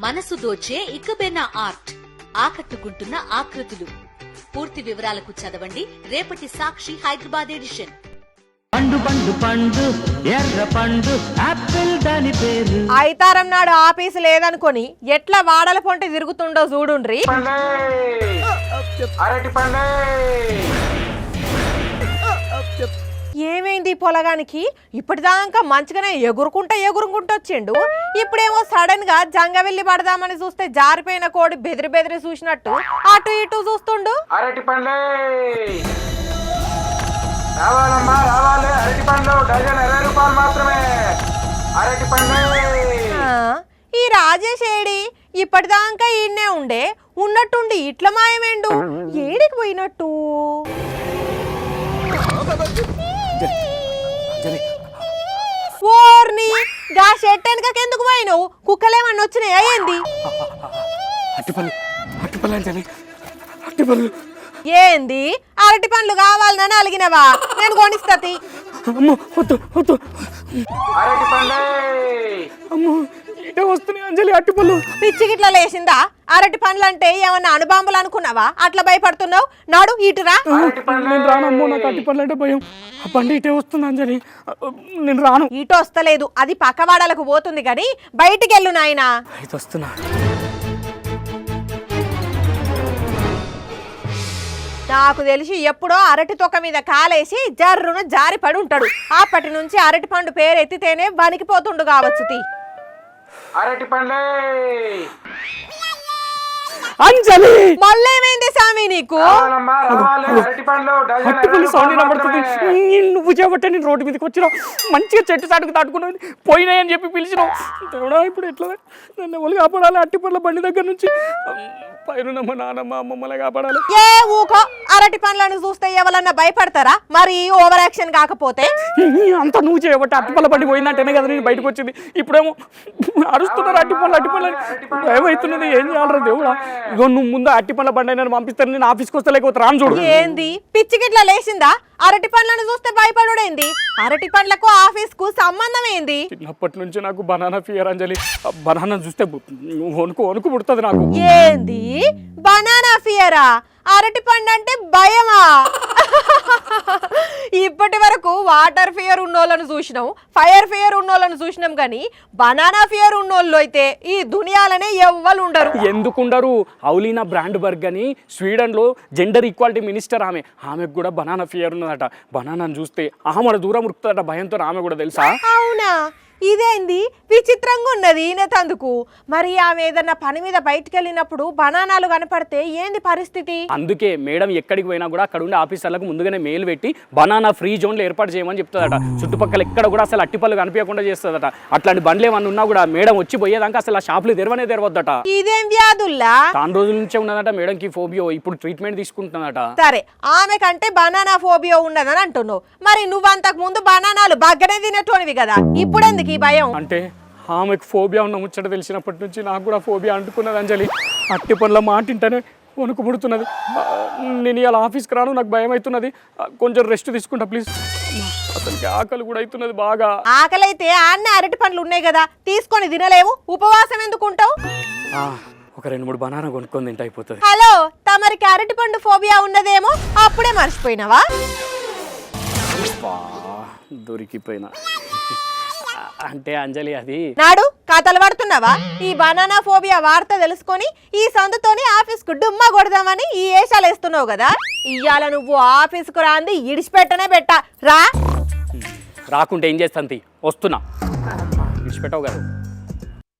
మనసు దోచే ఇకబెన్న ఆర్ట్, ఆకట్టుకుంటున్న ఆకృతులు. పూర్తి వివరాలకు చదవండి రేపటి సాక్షి హైదరాబాద్ ఎడిషన్. పండు పండు పండు ఎర్ర పండు ఆపిల్ దాని పేరు. ఐతారం నాడు ఆఫీసు లేదనుకొని ఎట్లా వాడల పొంటి తిరుగుతుండో చూడుండ్రి. ఏమైంది పొలగానికి? ఇప్పటిదాకా మంచిగానే ఎగురుకుంటా వచ్చిండు. ఇప్పుడేమో సడన్ గా జంగవెల్లి పడదామని చూస్తే జారిపోయిన కోడి బెదిరి బెదిరి చూసినట్టు అటు ఇటు చూస్తుండు. ఈ రాజేష్ ఏడి? ఇప్పటిదాకా ఈయనే ఉండే, ఉన్నట్టుండి ఇట్ల మాయమేండు. ఏడికి పోయినట్టు? ఓర్ని గా షెట్ వెనకకెందుకు పోయినావు? కుక్కలేమన్నా వచ్చినాయా ఏంది? ఏంది అరటి పండ్లు కావాలని అలిగినవా? నేను కొనిస్తతి. వస్తున్నాయి అంజలి అట్టిపళ్ళు. పిచ్చి గిట్ల లేచిందా? అరటి పండ్లు అంటే ఏమన్నా అణుబాంబులు అనుకున్నావా? అట్లా భయపడుతున్నావు. నాడు ఇటురా. నేను రానమ్మో, నాకు అట్టి పనులు అంటే భయం. ఆ బండి ఇటే వస్తుంది అంజలి, నేను రాను. ఇటు వస్తలేదు, అది పక్కవాడలకు పోతుంది కానీ బయటికి వెళ్ళు నాయనా. అయితే వస్తున్నా. నాకు తెలిసి ఎప్పుడో అరటి తొక్క మీద కాలేసి జర్రున జారి పడి ఉంటాడు. అప్పటి నుంచి అరటి పండు పేరు ఎత్తితేనే వణికిపోతుండు కావచ్చు. అరటి పండ్లే అంజలి. మళ్ళేమైంది సామి నీకు? నువ్వు చేయబట్టే నేను రోడ్డు మీదకి వచ్చినా, మంచిగా చెట్టు సాటుకు తట్టుకున్నది పోయినాయని చెప్పి పిలిచినావు. దేవుడా ఇప్పుడు ఎట్లా నన్ను ఎవరు కాపాడాలి? అట్టి పండ్ల బండి దగ్గర నుంచి పైరునమ్మ నానమ్మ అమ్మమ్మలే కాపాడాలి. ఏ ఊకో, అరటి పండ్లను చూస్తే ఎవరన్నా భయపడతారా? మరి ఓవర్ యాక్షన్ కాకపోతే అంతా నువ్వు చేయబట్టి అట్టి పళ్ళ బండి పోయిందంటేనే కదా నేను బయటకు వచ్చింది. ఇప్పుడేమో అరుస్తున్నారు అట్టి పళ్ళు భయమవుతున్నది. ఏం చేయాలరా దేవుడా? ఇగో నువ్వు ముందు అట్టి పళ్ళ బండి అయినా పంపిస్తాను, నేను ఆఫీస్కి వస్తే లేకపోతే రాను చూడు. ఏంది పిచ్చి గిట్లా లేచిందా? అరటి పండ్లను చూస్తే భయపడుడేంది? అరటి పండ్లకు ఆఫీస్ కు సంబంధం ఏంది? చిన్నప్పటి నుంచి నాకు బనానా ఫియర్ అంజలి. బనానా చూస్తే వణుకు పుడుతుంది నాకు. ఏంది బనానా ఫియరా? అరటి పండు అంటే భయమా? ఇప్పటి వరకు వాటర్ ఫియర్ ఉన్నోళ్ళను చూసినాం, ఫైర్ ఫియర్ ఉన్నోళ్ళను చూసినాం, కానీ బనానా ఫియర్ ఉన్నోళ్ళు అయితే ఈ దునియాలనే ఎవ్వరు ఉండరు. ఎందుకుండరు? ఔలీనా బ్రాండ్బర్గ్ అని స్వీడన్ లో జెండర్ ఈక్వాలిటీ మినిస్టర్, ఆమెకు కూడా బనానా ఫియర్ ఉన్నదట. బనానాను చూస్తే ఆమె దూరం ఉరుకుతుందట భయంతో. ఆమె కూడా తెలుసా? అవునా? ఇదేంది విచిత్రంగా ఉన్నది ఈయనతందుకు. మరి ఆమె ఏదన్నా పని మీద బయటకు వెళ్ళినప్పుడు బనానాలు కనపడితే ఏంది పరిస్థితి? అందుకే మేడం ఎక్కడికి పోయినా కూడా అక్కడ ఉండే ఆఫీసర్లకు ముందుగానే మెయిల్ పెట్టి బనానా ఫ్రీ జోన్లు ఏర్పాటు చేయమని చెప్తుందట. చుట్టుపక్కల ఎక్కడ కూడా అసలు అట్టిపళ్ళు కనిపించకుండా చేస్తుందట. అట్లాంటి బండ్లు ఏమన్నా ఉన్నా కూడా మేడం వచ్చి పోయేదాకా అసలు ఆ షాపులు తెరవద్దట. ఇదేం వ్యాధుల్లా? చాలా రోజుల నుంచే ఉన్నదట మేడంకి ఫోబియో. ఇప్పుడు ట్రీట్మెంట్ తీసుకుంటున్నదట. సరే, ఆమె కంటే బనానా ఫోబియో ఉన్నదని అంటున్నావు. మరి నువ్వు అంతకు ముందు బనానాలు బాగానే తినేటోనివి కదా, ఇప్పుడు ఎందుకు ఈ భయం? అంటే ఆమెకు ఫోబియా ఉన్న ముచ్చట తెలిసినప్పటి నుంచి నాకు కూడా ఫోబియా అంటుకున్నది అంజలి. అట్టి పనుల మాట ఇంటనే వణుకు పుడుతున్నది. నేను ఇలా ఆఫీస్కి రాను, నాకు భయం అవుతున్నది. కొంచెం రెస్ట్ తీసుకుంటా ప్లీజ్. అసలుకి ఆకలి కూడా అవుతున్నది బాగా. ఆకలి అయితే అన్న అరటి పండ్లు ఉన్నాయి కదా, తీసుకొని తినలేవు? ఉపవాసం ఎందుకు ఉంటావు? ఒక 2-3 బనానా కొనుక్కొని తింటే అయిపోతుంది. హలో, తమరికి అరటి పండు ఫోబియా ఉన్నదేమో అప్పుడే మర్చిపోయినావా? దొరికిపోయినా. అంటే అంజలి అది నాడు కథలు పడుతున్నావా? ఈ బనానా ఫోబియా వార్త తెలుసుకొని ఈ సందుతోని ఆఫీస్ కు డుమ్మా కొడదామని ఈ ఏషాలు వేస్తున్నావు కదా. ఇయ్యాల నువ్వు ఆఫీస్ కు రాంది ఇడిచిపెట్టనే రాకుంటే ఏం చేస్తాను? వస్తున్నా. ఇడిచిపెట్టావు కదా.